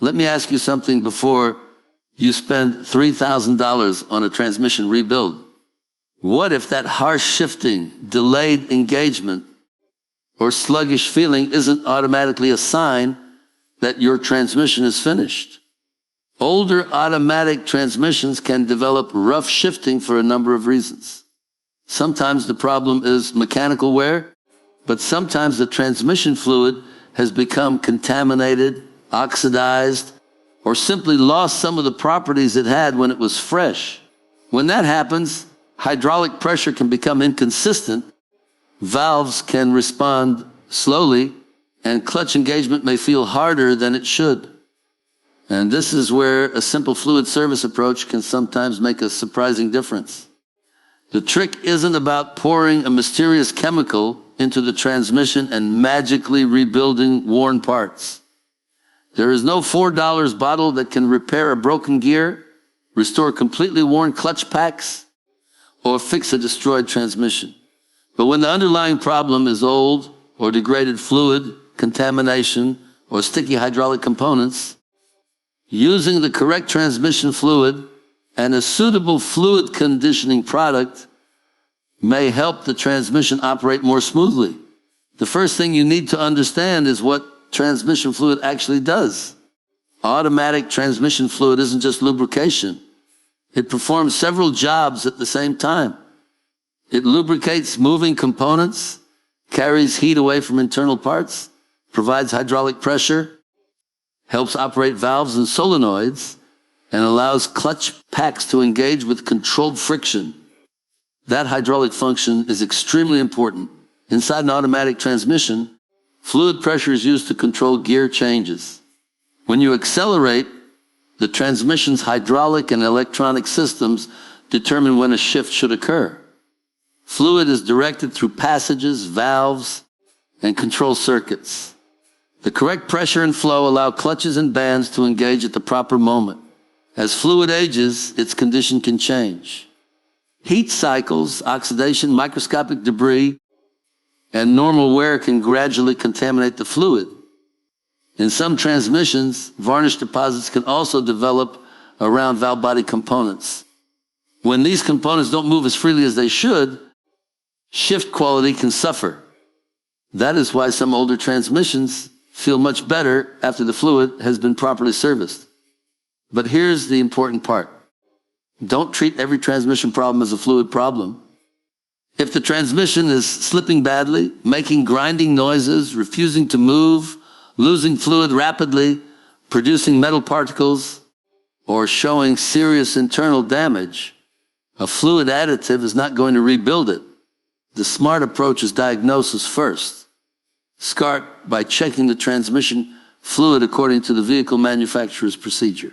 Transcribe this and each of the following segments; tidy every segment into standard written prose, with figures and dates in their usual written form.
let me ask you something before you spend $3,000 on a transmission rebuild. What if that harsh shifting, delayed engagement, or sluggish feeling isn't automatically a sign that your transmission is finished? Older automatic transmissions can develop rough shifting for a number of reasons. Sometimes the problem is mechanical wear, but sometimes the transmission fluid has become contaminated, oxidized, or simply lost some of the properties it had when it was fresh. When that happens, hydraulic pressure can become inconsistent, valves can respond slowly, and clutch engagement may feel harder than it should. And this is where a simple fluid service approach can sometimes make a surprising difference. The trick isn't about pouring a mysterious chemical into the transmission and magically rebuilding worn parts. There is no $4 bottle that can repair a broken gear, restore completely worn clutch packs, or fix a destroyed transmission. But when the underlying problem is old or degraded fluid, contamination, or sticky hydraulic components, using the correct transmission fluid and a suitable fluid conditioning product may help the transmission operate more smoothly. The first thing you need to understand is what transmission fluid actually does. Automatic transmission fluid isn't just lubrication. It performs several jobs at the same time. It lubricates moving components, carries heat away from internal parts, provides hydraulic pressure, helps operate valves and solenoids, and allows clutch packs to engage with controlled friction. That hydraulic function is extremely important. Inside an automatic transmission, fluid pressure is used to control gear changes. When you accelerate, the transmission's hydraulic and electronic systems determine when a shift should occur. Fluid is directed through passages, valves, and control circuits. The correct pressure and flow allow clutches and bands to engage at the proper moment. As fluid ages, its condition can change. Heat cycles, oxidation, microscopic debris, and normal wear can gradually contaminate the fluid. In some transmissions, varnish deposits can also develop around valve body components. When these components don't move as freely as they should, shift quality can suffer. That is why some older transmissions feel much better after the fluid has been properly serviced. But here's the important part. Don't treat every transmission problem as a fluid problem. If the transmission is slipping badly, making grinding noises, refusing to move, losing fluid rapidly, producing metal particles, or showing serious internal damage, a fluid additive is not going to rebuild it. The smart approach is diagnosis first. Start by checking the transmission fluid according to the vehicle manufacturer's procedure.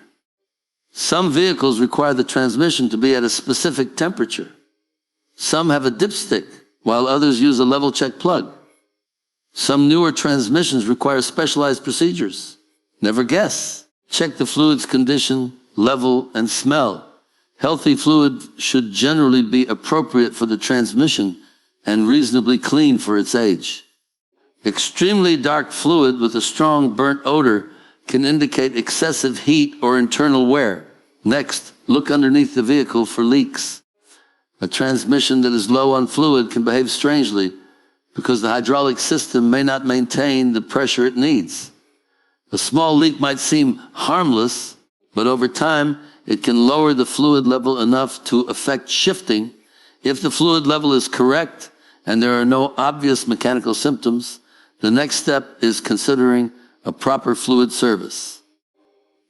Some vehicles require the transmission to be at a specific temperature. Some have a dipstick, while others use a level check plug. Some newer transmissions require specialized procedures. Never guess. Check the fluid's condition, level, and smell. Healthy fluid should generally be appropriate for the transmission and reasonably clean for its age. Extremely dark fluid with a strong burnt odor can indicate excessive heat or internal wear. Next, look underneath the vehicle for leaks. A transmission that is low on fluid can behave strangely because the hydraulic system may not maintain the pressure it needs. A small leak might seem harmless, but over time, it can lower the fluid level enough to affect shifting. If the fluid level is correct and there are no obvious mechanical symptoms, the next step is considering a proper fluid service.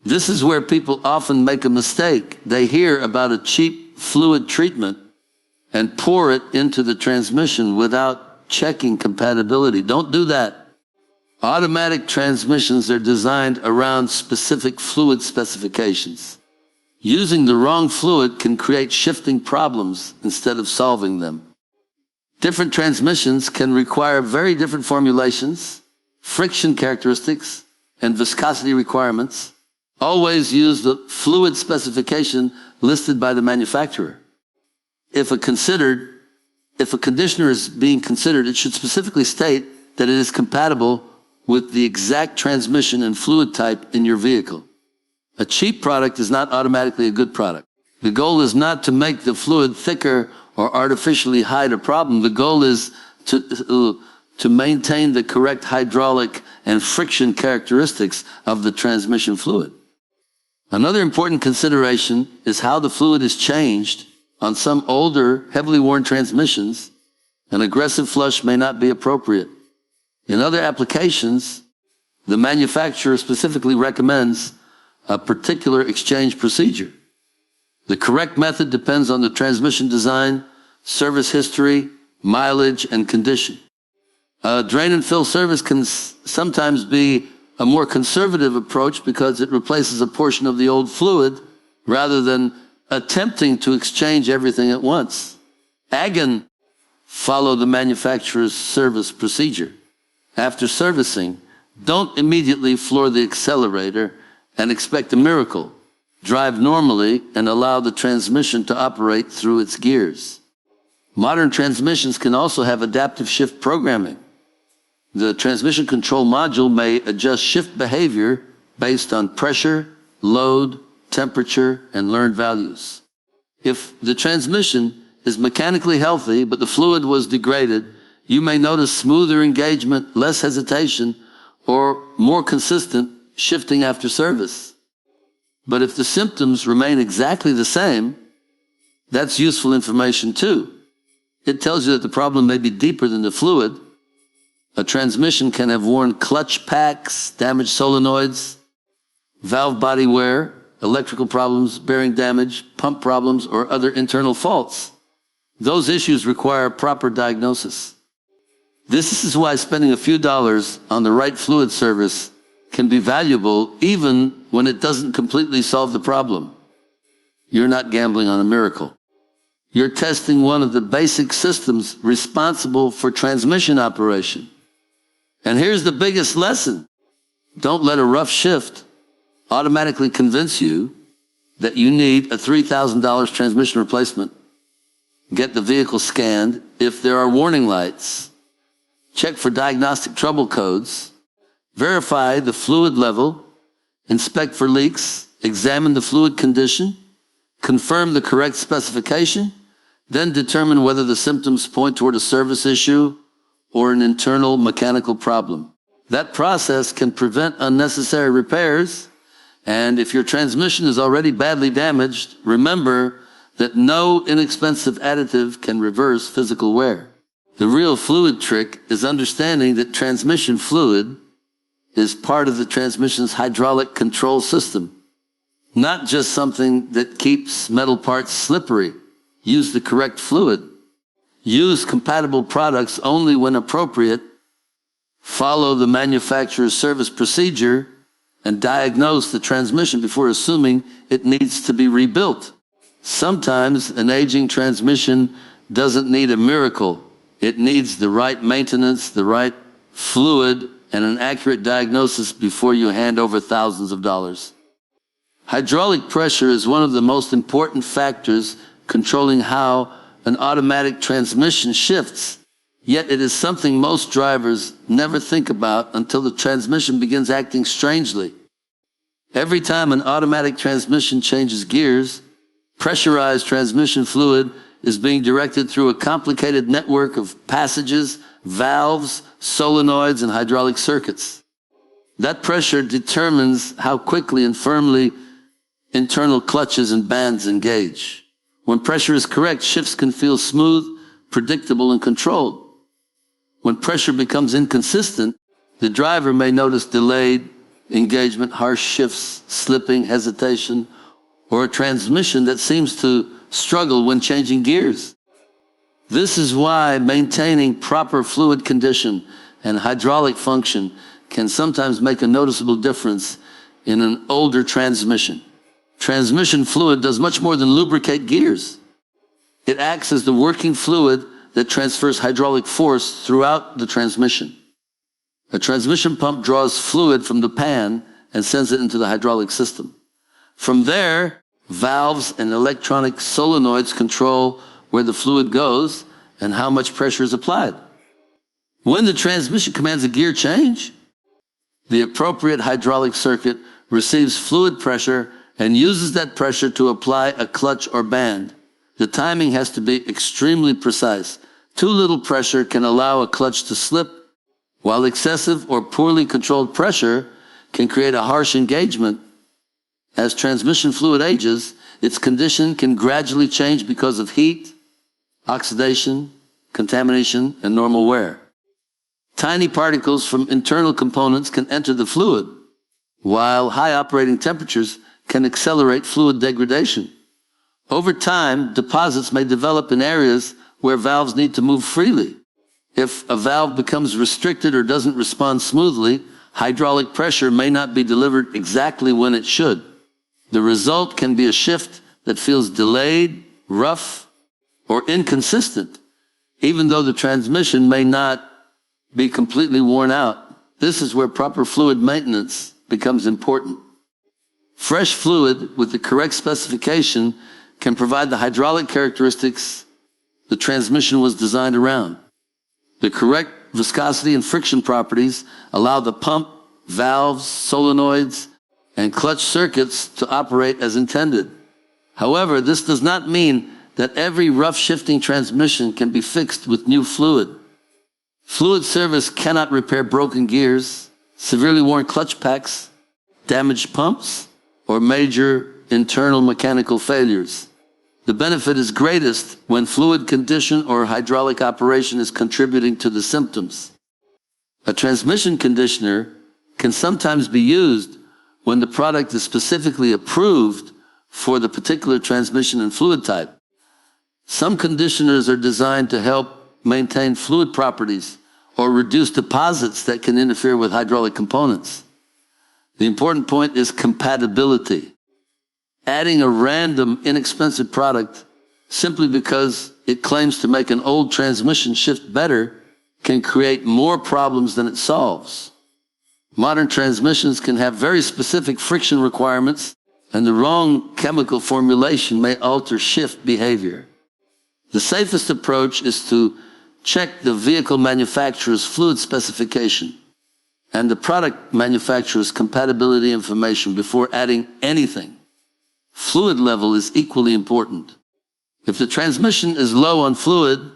This is where people often make a mistake. They hear about a cheap fluid treatment and pour it into the transmission without checking compatibility. Don't do that. Automatic transmissions are designed around specific fluid specifications. Using the wrong fluid can create shifting problems instead of solving them. Different transmissions can require very different formulations, friction characteristics, and viscosity requirements. Always use the fluid specification listed by the manufacturer. If a conditioner is being considered, it should specifically state that it is compatible with the exact transmission and fluid type in your vehicle. A cheap product is not automatically a good product. The goal is not to make the fluid thicker or artificially hide a problem. The goal is to maintain the correct hydraulic and friction characteristics of the transmission fluid. Another important consideration is how the fluid is changed. On some older, heavily worn transmissions, an aggressive flush may not be appropriate. In other applications, the manufacturer specifically recommends a particular exchange procedure. The correct method depends on the transmission design, service history, mileage, and condition. Drain and fill service can sometimes be a more conservative approach because it replaces a portion of the old fluid rather than attempting to exchange everything at once. Again, follow the manufacturer's service procedure. After servicing, don't immediately floor the accelerator and expect a miracle. Drive normally and allow the transmission to operate through its gears. Modern transmissions can also have adaptive shift programming. The transmission control module may adjust shift behavior based on pressure, load, temperature, and learned values. If the transmission is mechanically healthy but the fluid was degraded, you may notice smoother engagement, less hesitation, or more consistent shifting after service. But if the symptoms remain exactly the same, that's useful information too. It tells you that the problem may be deeper than the fluid. A transmission can have worn clutch packs, damaged solenoids, valve body wear, electrical problems, bearing damage, pump problems, or other internal faults. Those issues require proper diagnosis. This is why spending a few dollars on the right fluid service can be valuable even when it doesn't completely solve the problem. You're not gambling on a miracle. You're testing one of the basic systems responsible for transmission operation. And here's the biggest lesson. Don't let a rough shift automatically convince you that you need a $3,000 transmission replacement. Get the vehicle scanned. If there are warning lights, check for diagnostic trouble codes, verify the fluid level, inspect for leaks, examine the fluid condition, confirm the correct specification, then determine whether the symptoms point toward a service issue or an internal mechanical problem. That process can prevent unnecessary repairs, and if your transmission is already badly damaged, remember that no inexpensive additive can reverse physical wear. The real fluid trick is understanding that transmission fluid is part of the transmission's hydraulic control system, not just something that keeps metal parts slippery. Use the correct fluid. Use compatible products only when appropriate. Follow the manufacturer's service procedure and diagnose the transmission before assuming it needs to be rebuilt. Sometimes an aging transmission doesn't need a miracle. It needs the right maintenance, the right fluid, and an accurate diagnosis before you hand over thousands of dollars. Hydraulic pressure is one of the most important factors controlling how an automatic transmission shifts. Yet it is something most drivers never think about until the transmission begins acting strangely. Every time an automatic transmission changes gears, pressurized transmission fluid is being directed through a complicated network of passages, valves, solenoids, and hydraulic circuits. That pressure determines how quickly and firmly internal clutches and bands engage. When pressure is correct, shifts can feel smooth, predictable, and controlled. When pressure becomes inconsistent, the driver may notice delayed engagement, harsh shifts, slipping, hesitation, or a transmission that seems to struggle when changing gears. This is why maintaining proper fluid condition and hydraulic function can sometimes make a noticeable difference in an older transmission. Transmission fluid does much more than lubricate gears. It acts as the working fluid that transfers hydraulic force throughout the transmission. A transmission pump draws fluid from the pan and sends it into the hydraulic system. From there, valves and electronic solenoids control where the fluid goes and how much pressure is applied. When the transmission commands a gear change, the appropriate hydraulic circuit receives fluid pressure and uses that pressure to apply a clutch or band. The timing has to be extremely precise. Too little pressure can allow a clutch to slip, while excessive or poorly controlled pressure can create a harsh engagement. As transmission fluid ages, its condition can gradually change because of heat, oxidation, contamination, and normal wear. Tiny particles from internal components can enter the fluid, while high operating temperatures can accelerate fluid degradation. Over time, deposits may develop in areas where valves need to move freely. If a valve becomes restricted or doesn't respond smoothly, hydraulic pressure may not be delivered exactly when it should. The result can be a shift that feels delayed, rough, or inconsistent, even though the transmission may not be completely worn out. This is where proper fluid maintenance becomes important. Fresh fluid with the correct specification can provide the hydraulic characteristics the transmission was designed around. The correct viscosity and friction properties allow the pump, valves, solenoids, and clutch circuits to operate as intended. However, this does not mean that every rough shifting transmission can be fixed with new fluid. Fluid service cannot repair broken gears, severely worn clutch packs, damaged pumps, or major internal mechanical failures. The benefit is greatest when fluid condition or hydraulic operation is contributing to the symptoms. A transmission conditioner can sometimes be used when the product is specifically approved for the particular transmission and fluid type. Some conditioners are designed to help maintain fluid properties or reduce deposits that can interfere with hydraulic components. The important point is compatibility. Adding a random, inexpensive product simply because it claims to make an old transmission shift better can create more problems than it solves. Modern transmissions can have very specific friction requirements, and the wrong chemical formulation may alter shift behavior. The safest approach is to check the vehicle manufacturer's fluid specification and the product manufacturer's compatibility information before adding anything. Fluid level is equally important. If the transmission is low on fluid,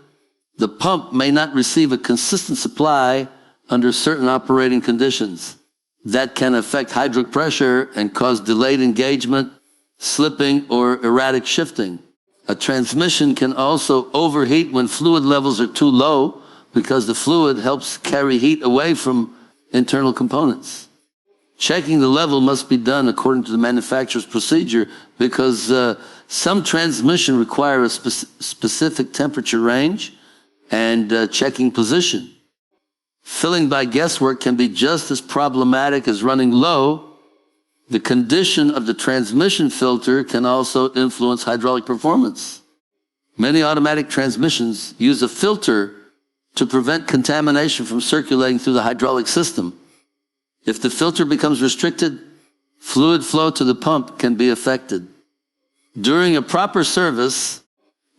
the pump may not receive a consistent supply under certain operating conditions. That can affect hydraulic pressure and cause delayed engagement, slipping, or erratic shifting. A transmission can also overheat when fluid levels are too low because the fluid helps carry heat away from internal components. Checking the level must be done according to the manufacturer's procedure because some transmission require a specific temperature range and checking position. Filling by guesswork can be just as problematic as running low. The condition of the transmission filter can also influence hydraulic performance. Many automatic transmissions use a filter to prevent contamination from circulating through the hydraulic system. If the filter becomes restricted, fluid flow to the pump can be affected. During a proper service,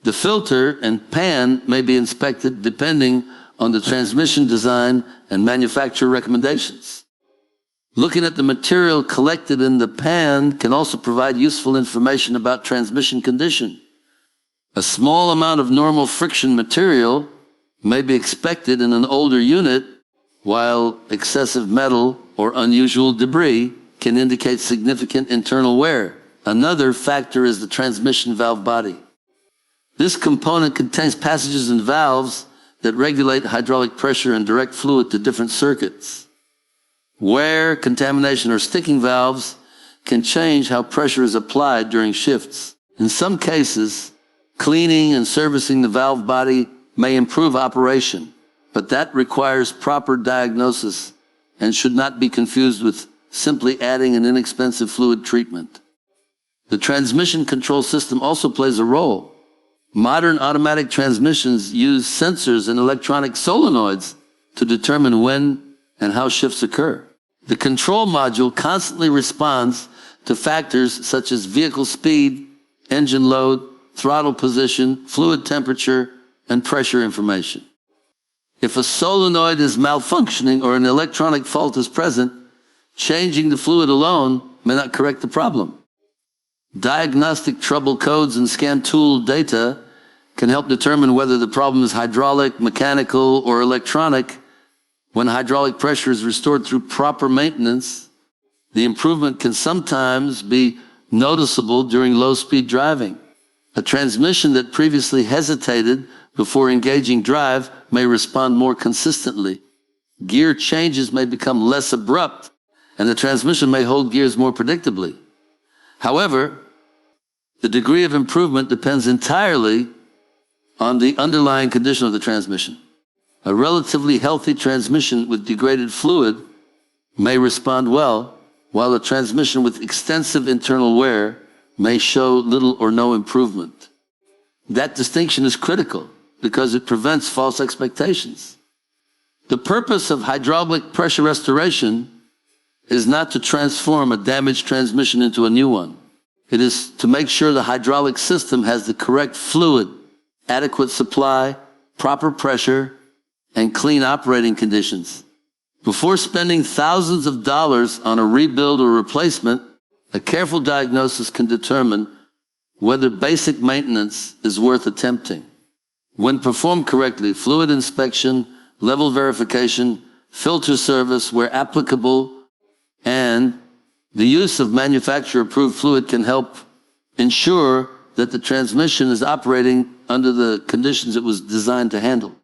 the filter and pan may be inspected depending on the transmission design and manufacturer recommendations. Looking at the material collected in the pan can also provide useful information about transmission condition. A small amount of normal friction material may be expected in an older unit, while excessive metal or unusual debris can indicate significant internal wear. Another factor is the transmission valve body. This component contains passages and valves that regulate hydraulic pressure and direct fluid to different circuits. Wear, contamination, or sticking valves can change how pressure is applied during shifts. In some cases, cleaning and servicing the valve body may improve operation, but that requires proper diagnosis and should not be confused with simply adding an inexpensive fluid treatment. The transmission control system also plays a role. Modern automatic transmissions use sensors and electronic solenoids to determine when and how shifts occur. The control module constantly responds to factors such as vehicle speed, engine load, throttle position, fluid temperature, and pressure information. If a solenoid is malfunctioning or an electronic fault is present, changing the fluid alone may not correct the problem. Diagnostic trouble codes and scan tool data can help determine whether the problem is hydraulic, mechanical, or electronic. When hydraulic pressure is restored through proper maintenance, the improvement can sometimes be noticeable during low-speed driving. A transmission that previously hesitated before engaging drive may respond more consistently. Gear changes may become less abrupt, and the transmission may hold gears more predictably. However, the degree of improvement depends entirely on the underlying condition of the transmission. A relatively healthy transmission with degraded fluid may respond well, while a transmission with extensive internal wear may show little or no improvement. That distinction is critical because it prevents false expectations. The purpose of hydraulic pressure restoration is not to transform a damaged transmission into a new one. It is to make sure the hydraulic system has the correct fluid, adequate supply, proper pressure, and clean operating conditions. Before spending thousands of dollars on a rebuild or replacement, a careful diagnosis can determine whether basic maintenance is worth attempting. When performed correctly, fluid inspection, level verification, filter service where applicable, and the use of manufacturer-approved fluid can help ensure that the transmission is operating under the conditions it was designed to handle.